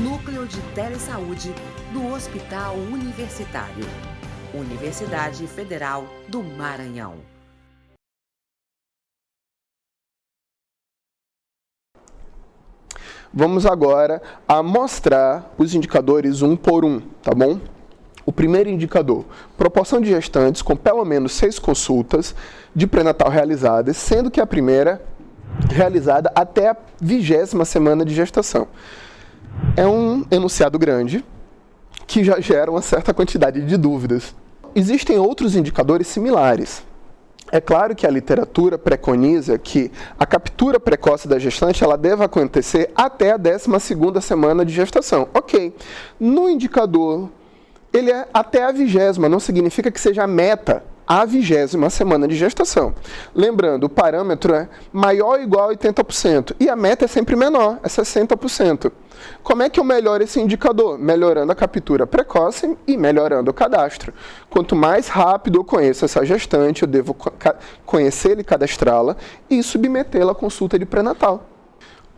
Núcleo de Telesaúde do Hospital Universitário. Universidade Federal do Maranhão. Vamos agora a mostrar os indicadores um por um, tá bom? O primeiro indicador, proporção de gestantes com pelo menos 6 consultas de pré-natal realizadas, sendo que a primeira realizada até a 20ª semana de gestação. É um enunciado grande que já gera uma certa quantidade de dúvidas. Existem outros indicadores similares. É claro que a literatura preconiza que a captura precoce da gestante ela deve acontecer até a 12ª semana de gestação. Ok, no indicador ele é até a 20ª, não significa que seja a meta a 20ª semana de gestação. Lembrando, o parâmetro é maior ou igual a 80% e a meta é sempre menor, é 60%. Como é que eu melhoro esse indicador? Melhorando a captura precoce e melhorando o cadastro. Quanto mais rápido eu conheço essa gestante, eu devo conhecê-la e cadastrá-la e submetê-la à consulta de pré-natal.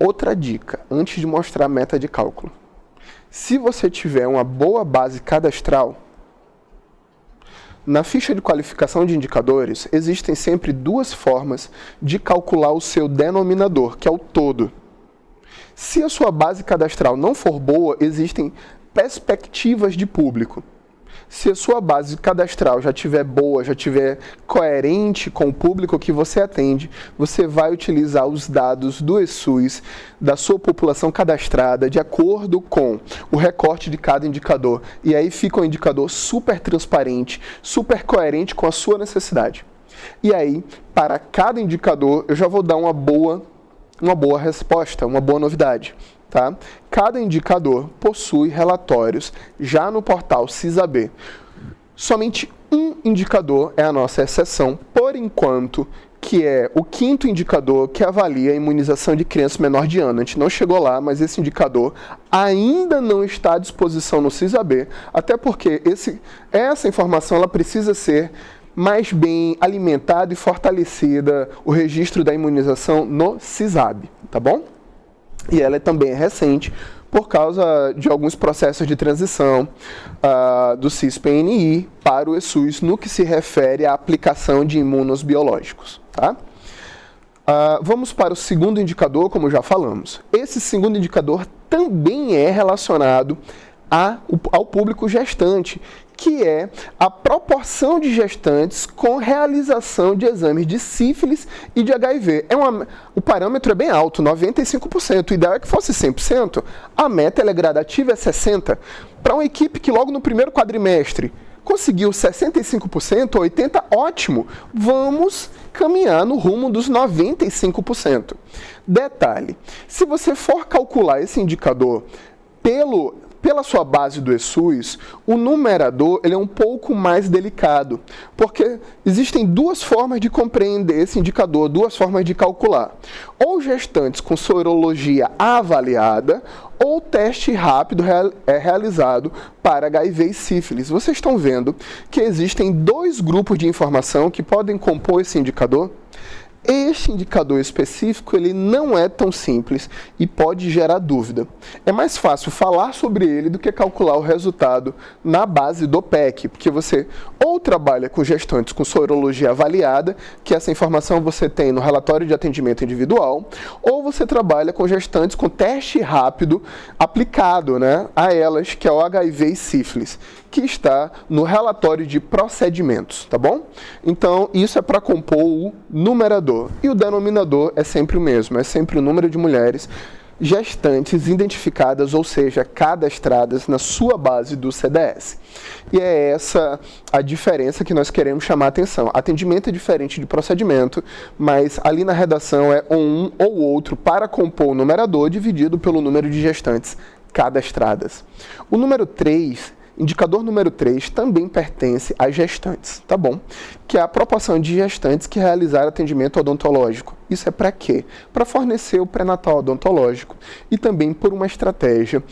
Outra dica, antes de mostrar a meta de cálculo. Se você tiver uma boa base cadastral, na ficha de qualificação de indicadores, existem sempre 2 formas de calcular o seu denominador, que é o todo. Se a sua base cadastral não for boa, existem perspectivas de público. Se a sua base cadastral já estiver boa, já estiver coerente com o público que você atende, você vai utilizar os dados do ESUS, da sua população cadastrada, de acordo com o recorte de cada indicador. E aí fica um indicador super transparente, super coerente com a sua necessidade. E aí, para cada indicador, eu já vou dar uma boa resposta, uma boa novidade. Tá? Cada indicador possui relatórios já no portal CISAB. Somente um indicador é a nossa exceção, por enquanto, que é o 5º indicador que avalia a imunização de crianças menor de ano. A gente não chegou lá, mas esse indicador ainda não está à disposição no CISAB, até porque essa informação ela precisa ser mais bem alimentada e fortalecida, o registro da imunização no CISAB, tá bom? E ela também é recente por causa de alguns processos de transição do CIS-PNI para o ESUS no que se refere à aplicação de imunobiológicos. Tá? Vamos para o segundo indicador, como já falamos. Esse segundo indicador também é relacionado ao público gestante, que é a proporção de gestantes com realização de exames de sífilis e de HIV. O parâmetro é bem alto, 95%. O ideal é que fosse 100%. A meta é gradativa, é 60%. Para uma equipe que logo no primeiro quadrimestre conseguiu 65%, 80%, ótimo. Vamos caminhar no rumo dos 95%. Detalhe, se você for calcular esse indicador pela sua base do ESUS, o numerador ele é um pouco mais delicado, porque existem 2 formas de compreender esse indicador, 2 formas de calcular. Ou gestantes com sorologia avaliada, ou teste rápido realizado para HIV e sífilis. Vocês estão vendo que existem 2 grupos de informação que podem compor esse indicador? Este indicador específico ele não é tão simples e pode gerar dúvida. É mais fácil falar sobre ele do que calcular o resultado na base do PEC, porque você ou trabalha com gestantes com sorologia avaliada, que essa informação você tem no relatório de atendimento individual, ou você trabalha com gestantes com teste rápido aplicado, a elas, que é o HIV e sífilis, que está no relatório de procedimentos, tá bom? Então, isso é para compor o numerador. E o denominador é sempre o mesmo, é sempre o número de mulheres gestantes identificadas, ou seja, cadastradas na sua base do CDS. E é essa a diferença que nós queremos chamar a atenção. Atendimento é diferente de procedimento, mas ali na redação é um ou outro para compor o numerador dividido pelo número de gestantes cadastradas. O número 3, indicador número 3, também pertence às gestantes, tá bom? Que é a proporção de gestantes que realizaram atendimento odontológico. Isso é para quê? Para fornecer o pré-natal odontológico e também por uma estratégia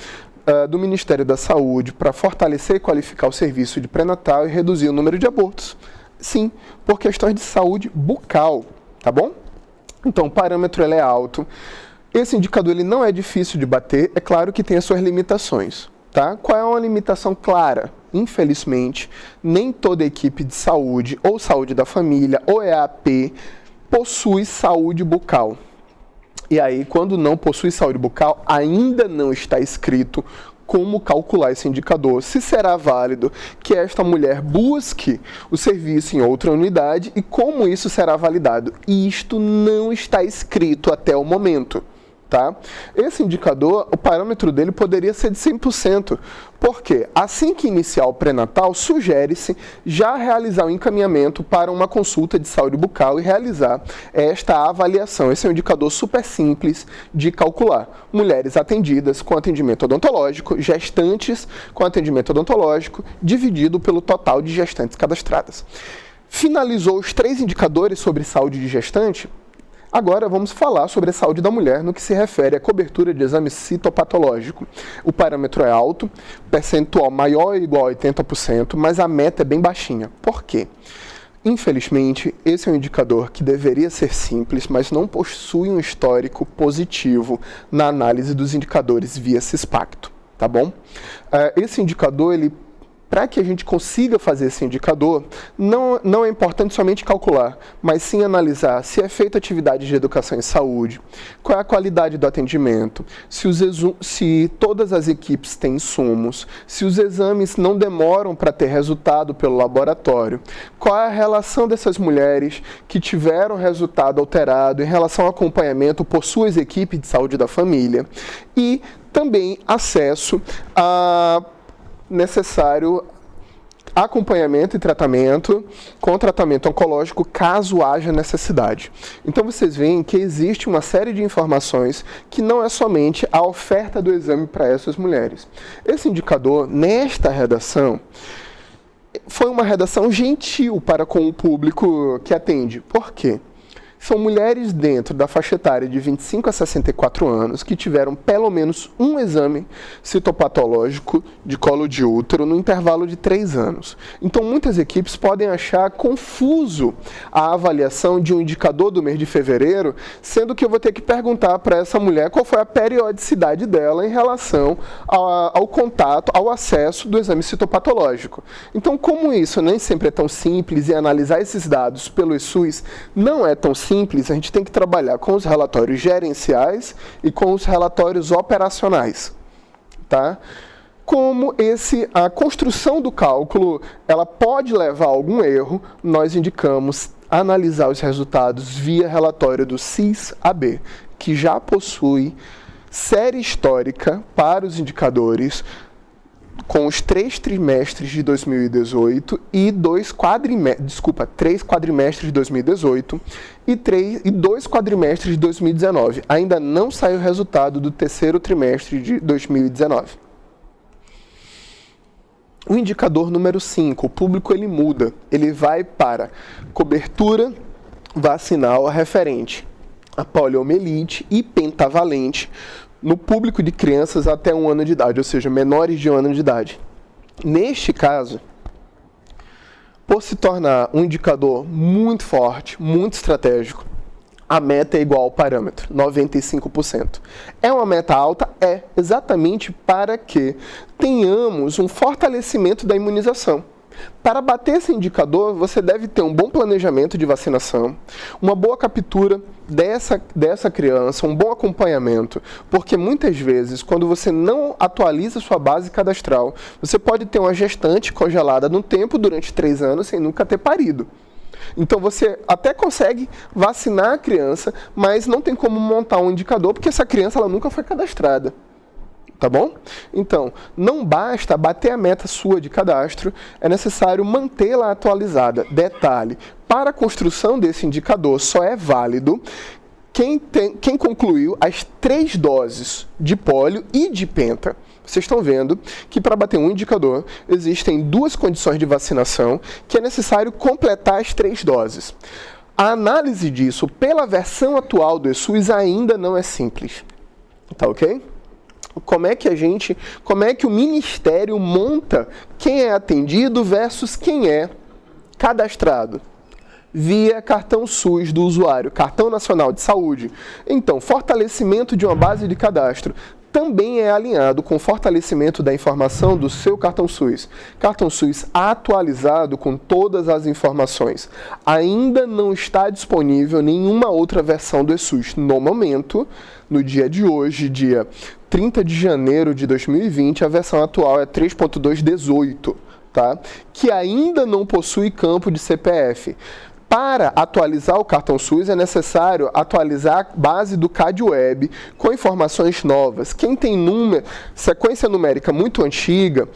do Ministério da Saúde para fortalecer e qualificar o serviço de pré-natal e reduzir o número de abortos. Sim, por questões de saúde bucal, tá bom? Então, o parâmetro ele é alto. Esse indicador ele não é difícil de bater, é claro que tem as suas limitações. Tá? Qual é uma limitação clara? Infelizmente, nem toda equipe de saúde, ou saúde da família, ou EAP, possui saúde bucal. E aí, quando não possui saúde bucal, ainda não está escrito como calcular esse indicador, se será válido que esta mulher busque o serviço em outra unidade e como isso será validado. E isto não está escrito até o momento. Tá? Esse indicador, o parâmetro dele poderia ser de 100%, porque assim que iniciar o pré-natal, sugere-se já realizar o encaminhamento para uma consulta de saúde bucal e realizar esta avaliação. Esse é um indicador super simples de calcular. Mulheres atendidas com atendimento odontológico, gestantes com atendimento odontológico, dividido pelo total de gestantes cadastradas. Finalizou os 3 indicadores sobre saúde de gestante. Agora vamos falar sobre a saúde da mulher no que se refere à cobertura de exame citopatológico. O parâmetro é alto, percentual maior ou igual a 80%, mas a meta é bem baixinha. Por quê? Infelizmente, esse é um indicador que deveria ser simples, mas não possui um histórico positivo na análise dos indicadores via Cispacto, tá bom? Esse indicador, para que a gente consiga fazer esse indicador, não é importante somente calcular, mas sim analisar se é feita atividade de educação em saúde, qual é a qualidade do atendimento, se todas as equipes têm insumos, se os exames não demoram para ter resultado pelo laboratório, qual é a relação dessas mulheres que tiveram resultado alterado em relação ao acompanhamento por suas equipes de saúde da família e também acesso a necessário acompanhamento e tratamento com tratamento oncológico caso haja necessidade. Então vocês veem que existe uma série de informações que não é somente a oferta do exame para essas mulheres. Esse indicador, nesta redação, foi uma redação gentil para com o público que atende. Por quê? São mulheres dentro da faixa etária de 25 a 64 anos que tiveram pelo menos um exame citopatológico de colo de útero no intervalo de 3 anos. Então, muitas equipes podem achar confuso a avaliação de um indicador do mês de fevereiro, sendo que eu vou ter que perguntar para essa mulher qual foi a periodicidade dela em relação ao contato, ao acesso do exame citopatológico. Então, como isso nem sempre é tão simples e analisar esses dados pelo SUS não é tão simples, a gente tem que trabalhar com os relatórios gerenciais e com os relatórios operacionais, tá? Como a construção do cálculo, ela pode levar a algum erro, nós indicamos analisar os resultados via relatório do CIS-AB, que já possui série histórica para os indicadores com os 3 trimestres de 2018 e 3 quadrimestres de 2018 e 2 quadrimestres de 2019. Ainda não saiu o resultado do 3º trimestre de 2019. O indicador número 5, o público ele muda. Ele vai para cobertura vacinal referente a poliomielite e pentavalente no público de crianças até 1 ano de idade, ou seja, menores de 1 ano de idade. Neste caso, por se tornar um indicador muito forte, muito estratégico, a meta é igual ao parâmetro, 95%. É uma meta alta? É, exatamente para que tenhamos um fortalecimento da imunização. Para bater esse indicador, você deve ter um bom planejamento de vacinação, uma boa captura dessa criança, um bom acompanhamento, porque muitas vezes, quando você não atualiza sua base cadastral, você pode ter uma gestante congelada no tempo durante 3 anos sem nunca ter parido. Então você até consegue vacinar a criança, mas não tem como montar um indicador, porque essa criança ela nunca foi cadastrada. Tá bom? Então, não basta bater a meta sua de cadastro, é necessário mantê-la atualizada. Detalhe, para a construção desse indicador só é válido quem concluiu as 3 doses de pólio e de penta. Vocês estão vendo que para bater um indicador existem 2 condições de vacinação que é necessário completar as 3 doses. A análise disso pela versão atual do SUS ainda não é simples. Tá ok? Como é que o Ministério monta quem é atendido versus quem é cadastrado? via cartão SUS do usuário, Cartão Nacional de Saúde. Então, fortalecimento de uma base de cadastro também é alinhado com o fortalecimento da informação do seu cartão SUS. Cartão SUS atualizado com todas as informações. Ainda não está disponível nenhuma outra versão do eSUS. No momento, no dia de hoje, dia 30 de janeiro de 2020, a versão atual é 3.218, tá? Que ainda não possui campo de CPF. Para atualizar o cartão SUS é necessário atualizar a base do CadWeb com informações novas. Quem tem sequência numérica muito antiga,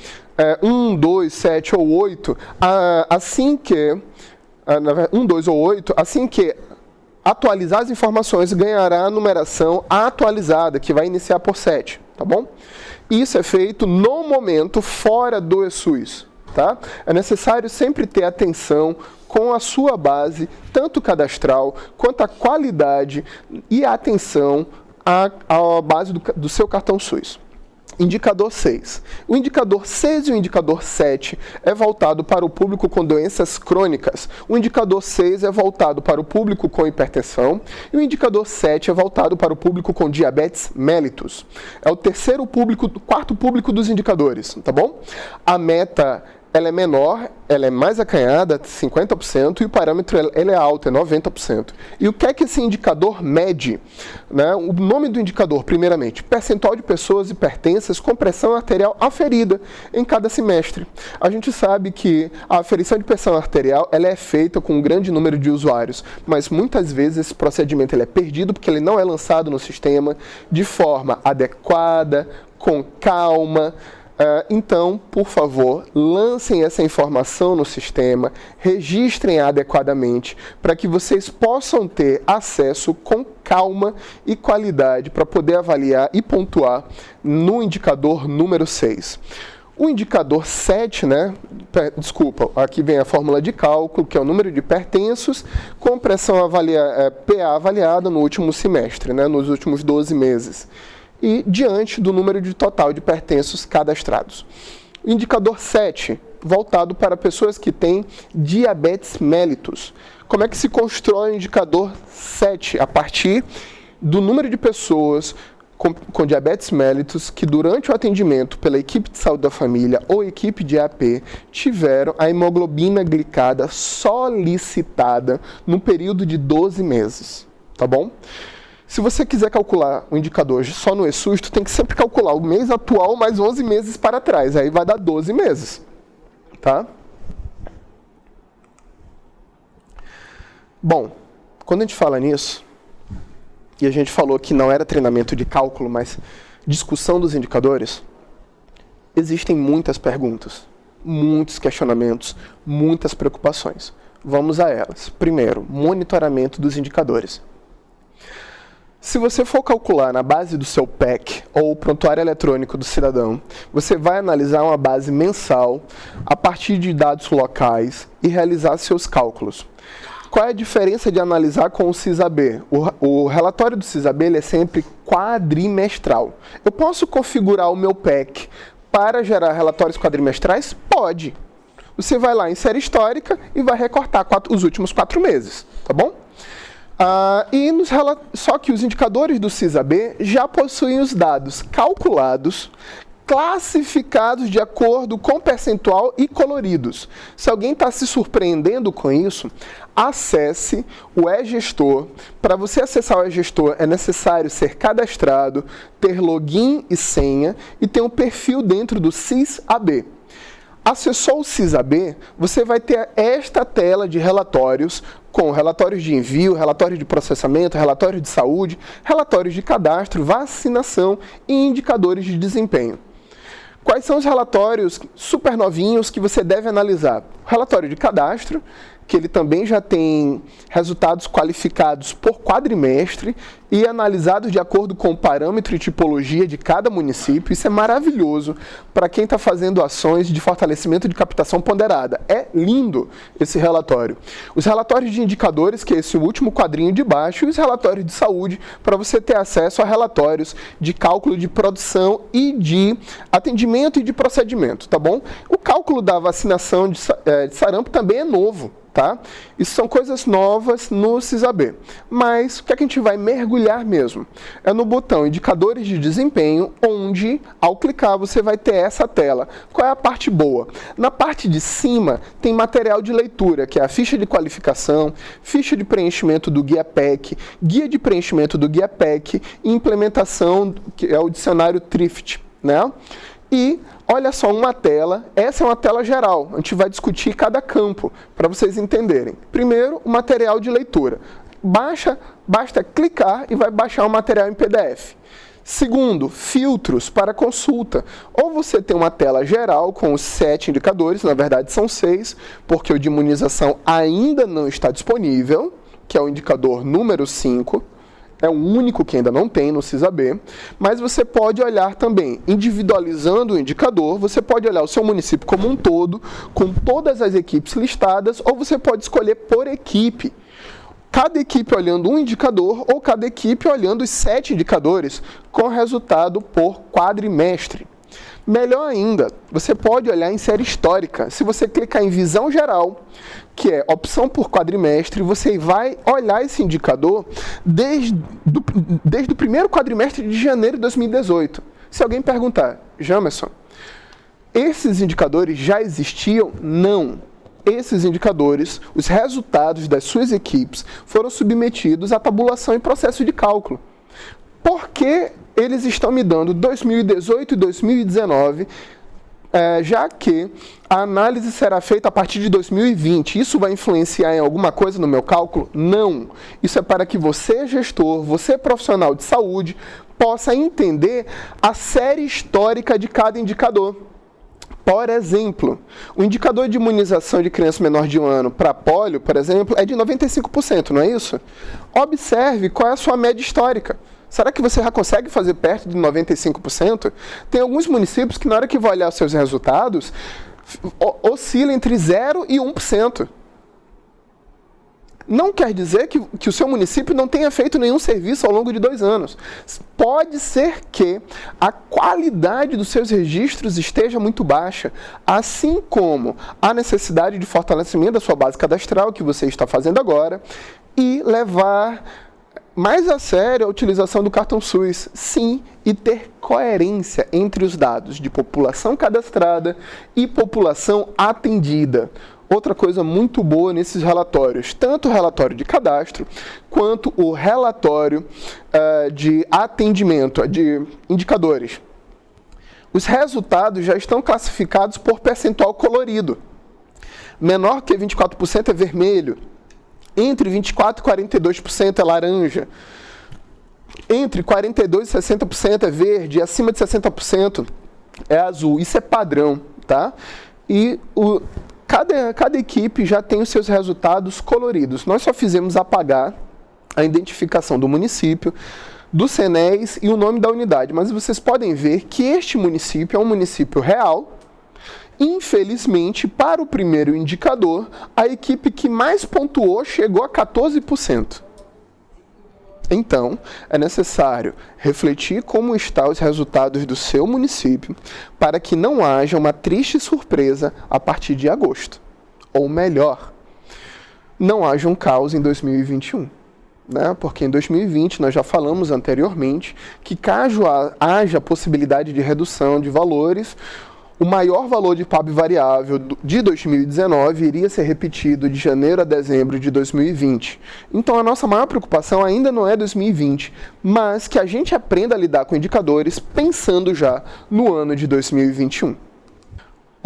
1, 2, 7 ou 8, assim que 1, 2 ou 8, assim que atualizar as informações, ganhará a numeração atualizada, que vai iniciar por 7, tá bom? Isso é feito no momento fora do eSUS, tá? É necessário sempre ter atenção com a sua base, tanto cadastral, quanto a qualidade e a atenção à base do seu cartão SUS. Indicador 6. O indicador 6 e o indicador 7 é voltado para o público com doenças crônicas. O indicador 6 é voltado para o público com hipertensão e o indicador 7 é voltado para o público com diabetes mellitus. É o quarto público dos indicadores, tá bom? A meta ela é menor, ela é mais acanhada, 50%, e o parâmetro ele é alto, é 90%. E o que é que esse indicador mede? Né? O nome do indicador, primeiramente, percentual de pessoas hipertensas com pressão arterial aferida em cada semestre. A gente sabe que a aferição de pressão arterial ela é feita com um grande número de usuários, mas muitas vezes esse procedimento ele é perdido porque ele não é lançado no sistema de forma adequada, com calma. Então, por favor, lancem essa informação no sistema, registrem adequadamente, para que vocês possam ter acesso com calma e qualidade para poder avaliar e pontuar no indicador número 6. O indicador 7, aqui vem a fórmula de cálculo, que é o número de hipertensos com pressão PA avaliada no último semestre, nos últimos 12 meses. E diante do número de total de hipertensos cadastrados. O indicador 7, voltado para pessoas que têm diabetes mellitus. Como é que se constrói o indicador 7? A partir do número de pessoas com diabetes mellitus que durante o atendimento pela equipe de saúde da família ou equipe de AP tiveram a hemoglobina glicada solicitada no período de 12 meses, tá bom? Se você quiser calcular o indicador só no eSUS, tu tem que sempre calcular o mês atual mais 11 meses para trás. Aí vai dar 12 meses. Tá? Bom, quando a gente fala nisso, e a gente falou que não era treinamento de cálculo, mas discussão dos indicadores, existem muitas perguntas, muitos questionamentos, muitas preocupações. Vamos a elas. Primeiro, monitoramento dos indicadores. Se você for calcular na base do seu PEC ou prontuário eletrônico do cidadão, você vai analisar uma base mensal a partir de dados locais e realizar seus cálculos. Qual é a diferença de analisar com o CISAB? O relatório do CISAB ele é sempre quadrimestral. Eu posso configurar o meu PEC para gerar relatórios quadrimestrais? Pode. Você vai lá em série histórica e vai recortar os últimos 4 meses, tá bom? Só que os indicadores do CISAB já possuem os dados calculados, classificados de acordo com percentual e coloridos. Se alguém está se surpreendendo com isso, acesse o eGestor. Para você acessar o eGestor é necessário ser cadastrado, ter login e senha e ter um perfil dentro do CISAB. Acessou o CISAB, você vai ter esta tela de relatórios, com relatórios de envio, relatórios de processamento, relatórios de saúde, relatórios de cadastro, vacinação e indicadores de desempenho. Quais são os relatórios super novinhos que você deve analisar? Relatório de cadastro, que ele também já tem resultados qualificados por quadrimestre e analisados de acordo com o parâmetro e tipologia de cada município. Isso é maravilhoso para quem está fazendo ações de fortalecimento de captação ponderada. É lindo esse relatório. Os relatórios de indicadores, que é esse último quadrinho de baixo, e os relatórios de saúde, para você ter acesso a relatórios de cálculo de produção e de atendimento e de procedimento, tá bom? O cálculo da vacinação de sarampo também é novo. Tá? Isso são coisas novas no CISAB. Mas o que é que a gente vai mergulhar mesmo? É no botão Indicadores de Desempenho, onde, ao clicar, você vai ter essa tela. Qual é a parte boa? Na parte de cima, tem material de leitura, que é a ficha de qualificação, ficha de preenchimento do guia PEC, guia de preenchimento do guia PEC e implementação, que é o dicionário Thrift, né? E olha só, uma tela, essa é uma tela geral, a gente vai discutir cada campo, para vocês entenderem. Primeiro, o material de leitura. Basta clicar e vai baixar o material em PDF. Segundo, filtros para consulta. Ou você tem uma tela geral com os 7 indicadores, na verdade são 6, porque o de imunização ainda não está disponível, que é o indicador número 5. É o único que ainda não tem no CISAB, mas você pode olhar também, individualizando o indicador, você pode olhar o seu município como um todo, com todas as equipes listadas, ou você pode escolher por equipe. Cada equipe olhando um indicador, ou cada equipe olhando os 7 indicadores, com resultado por quadrimestre. Melhor ainda, você pode olhar em série histórica. Se você clicar em visão geral, que é opção por quadrimestre, você vai olhar esse indicador desde o primeiro quadrimestre de janeiro de 2018. Se alguém perguntar, Jamerson, esses indicadores já existiam? Não. Esses indicadores, os resultados das suas equipes, foram submetidos à tabulação e processo de cálculo. Por que eles estão me dando 2018 e 2019, já que a análise será feita a partir de 2020. Isso vai influenciar em alguma coisa no meu cálculo? Não. Isso é para que você, gestor, você profissional de saúde, possa entender a série histórica de cada indicador. Por exemplo, o indicador de imunização de criança menor de 1 ano para pólio, por exemplo, é de 95%, não é isso? Observe qual é a sua média histórica. Será que você já consegue fazer perto de 95%? Tem alguns municípios que, na hora que vai olhar os seus resultados, oscila entre 0% e 1%. Não quer dizer que o seu município não tenha feito nenhum serviço ao longo de 2 anos. Pode ser que a qualidade dos seus registros esteja muito baixa, assim como a necessidade de fortalecimento da sua base cadastral, que você está fazendo agora, e levar mais a sério a utilização do cartão SUS, sim, e ter coerência entre os dados de população cadastrada e população atendida. Outra coisa muito boa nesses relatórios, tanto o relatório de cadastro, quanto o relatório de atendimento, de indicadores. Os resultados já estão classificados por percentual colorido. Menor que 24% é vermelho. Entre 24% e 42% é laranja. Entre 42% e 60% é verde. E acima de 60% é azul. Isso é padrão, tá? E cada equipe já tem os seus resultados coloridos. Nós só fizemos apagar a identificação do município, do CNES e o nome da unidade. Mas vocês podem ver que este município é um município real. Infelizmente, para o primeiro indicador, a equipe que mais pontuou chegou a 14%. Então, é necessário refletir como estão os resultados do seu município para que não haja uma triste surpresa a partir de agosto. Ou melhor, não haja um caos em 2021. Né? Porque em 2020, nós já falamos anteriormente, que caso haja possibilidade de redução de valores, o maior valor de PAB variável de 2019 iria ser repetido de janeiro a dezembro de 2020. Então, a nossa maior preocupação ainda não é 2020, mas que a gente aprenda a lidar com indicadores pensando já no ano de 2021.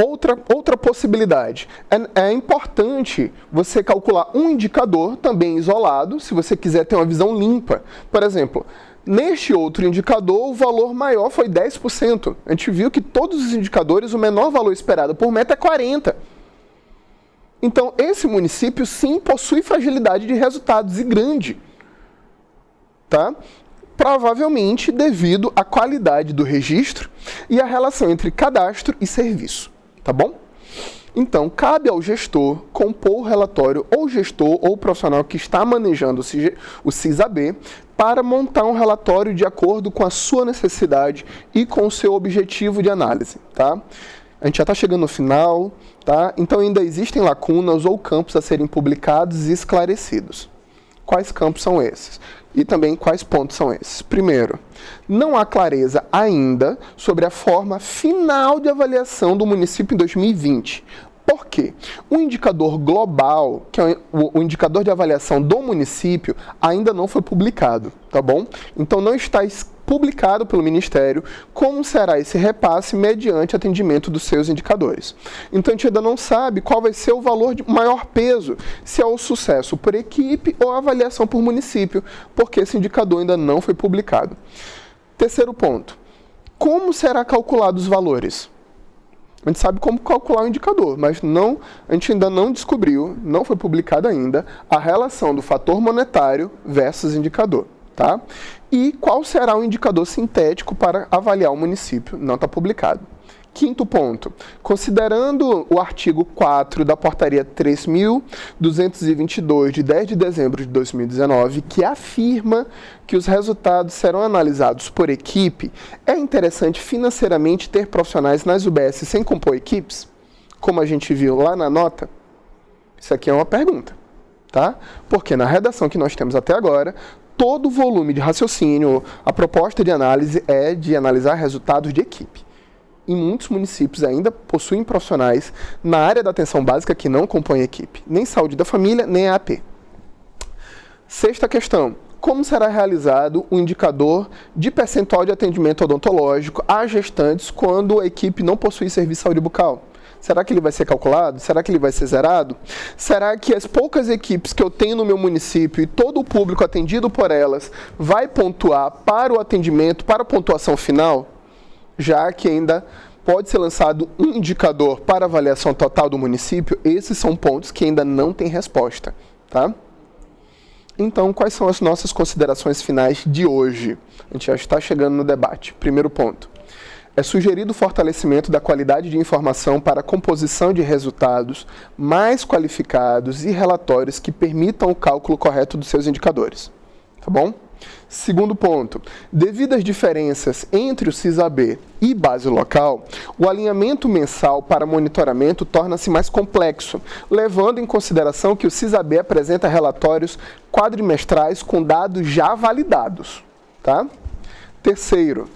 Outra possibilidade, é importante você calcular um indicador também isolado, se você quiser ter uma visão limpa. Por exemplo, neste outro indicador, o valor maior foi 10%. A gente viu que todos os indicadores, o menor valor esperado por meta é 40%. Então, esse município, sim, possui fragilidade de resultados e grande. Tá? Provavelmente devido à qualidade do registro e à relação entre cadastro e serviço. Tá bom? Então, cabe ao gestor compor o relatório, ou gestor ou profissional que está manejando o CISAB, para montar um relatório de acordo com a sua necessidade e com o seu objetivo de análise. Tá? A gente já está chegando no final, tá? Então ainda existem lacunas ou campos a serem publicados e esclarecidos. Quais campos são esses? E também quais pontos são esses? Primeiro, não há clareza ainda sobre a forma final de avaliação do município em 2020. Por quê? O indicador global, que é o indicador de avaliação do município, ainda não foi publicado, tá bom? Então não está publicado pelo Ministério como será esse repasse mediante atendimento dos seus indicadores. Então a gente ainda não sabe qual vai ser o valor de maior peso, se é o sucesso por equipe ou a avaliação por município, porque esse indicador ainda não foi publicado. Terceiro ponto, como será calculado os valores? A gente sabe como calcular o indicador, mas a gente ainda não descobriu, não foi publicado ainda, a relação do fator monetário versus indicador. Tá? E qual será o indicador sintético para avaliar o município? Não está publicado. Quinto ponto, considerando o artigo 4 da portaria 3.222, de 10 de dezembro de 2019, que afirma que os resultados serão analisados por equipe, é interessante financeiramente ter profissionais nas UBS sem compor equipes? Como a gente viu lá na nota? Isso aqui é uma pergunta, tá? Porque na redação que nós temos até agora, todo o volume de raciocínio, a proposta de análise é de analisar resultados de equipe. Em muitos municípios ainda possuem profissionais na área da atenção básica que não compõem equipe, nem saúde da família, nem AP. Sexta questão, como será realizado o indicador de percentual de atendimento odontológico a gestantes quando a equipe não possui serviço de saúde bucal? Será que ele vai ser calculado? Será que ele vai ser zerado? Será que as poucas equipes que eu tenho no meu município e todo o público atendido por elas vai pontuar para o atendimento, para a pontuação final? Já que ainda pode ser lançado um indicador para avaliação total do município, esses são pontos que ainda não têm resposta, tá? Então, quais são as nossas considerações finais de hoje? A gente já está chegando no debate. Primeiro ponto. É sugerido o fortalecimento da qualidade de informação para a composição de resultados mais qualificados e relatórios que permitam o cálculo correto dos seus indicadores. Tá bom? Segundo ponto, devido às diferenças entre o CISAB e base local, o alinhamento mensal para monitoramento torna-se mais complexo, levando em consideração que o CISAB apresenta relatórios quadrimestrais com dados já validados. Tá? Terceiro,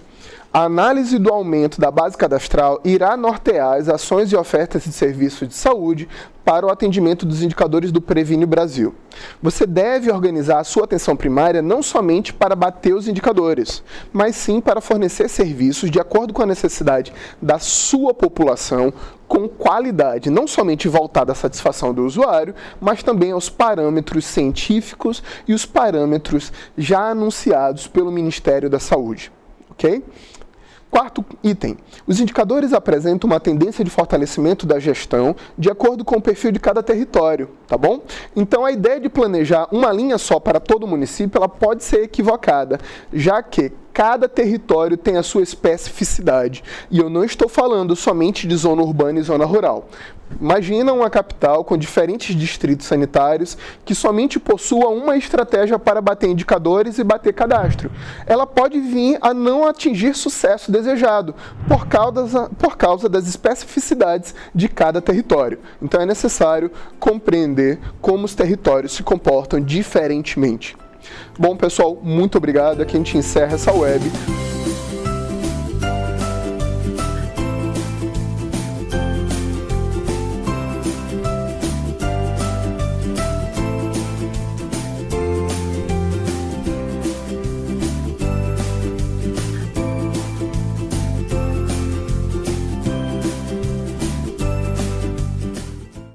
a análise do aumento da base cadastral irá nortear as ações e ofertas de serviços de saúde para o atendimento dos indicadores do Previne Brasil. Você deve organizar a sua atenção primária não somente para bater os indicadores, mas sim para fornecer serviços de acordo com a necessidade da sua população, com qualidade, não somente voltada à satisfação do usuário, mas também aos parâmetros científicos e os parâmetros já anunciados pelo Ministério da Saúde. Ok? Quarto item, os indicadores apresentam uma tendência de fortalecimento da gestão de acordo com o perfil de cada território, tá bom? Então a ideia de planejar uma linha só para todo o município, ela pode ser equivocada, já que cada território tem a sua especificidade. E eu não estou falando somente de zona urbana e zona rural. Imagina uma capital com diferentes distritos sanitários que somente possua uma estratégia para bater indicadores e bater cadastro. Ela pode vir a não atingir sucesso desejado por causa das especificidades de cada território. Então é necessário compreender como os territórios se comportam diferentemente. Bom, pessoal, muito obrigado. Aqui a gente encerra essa web.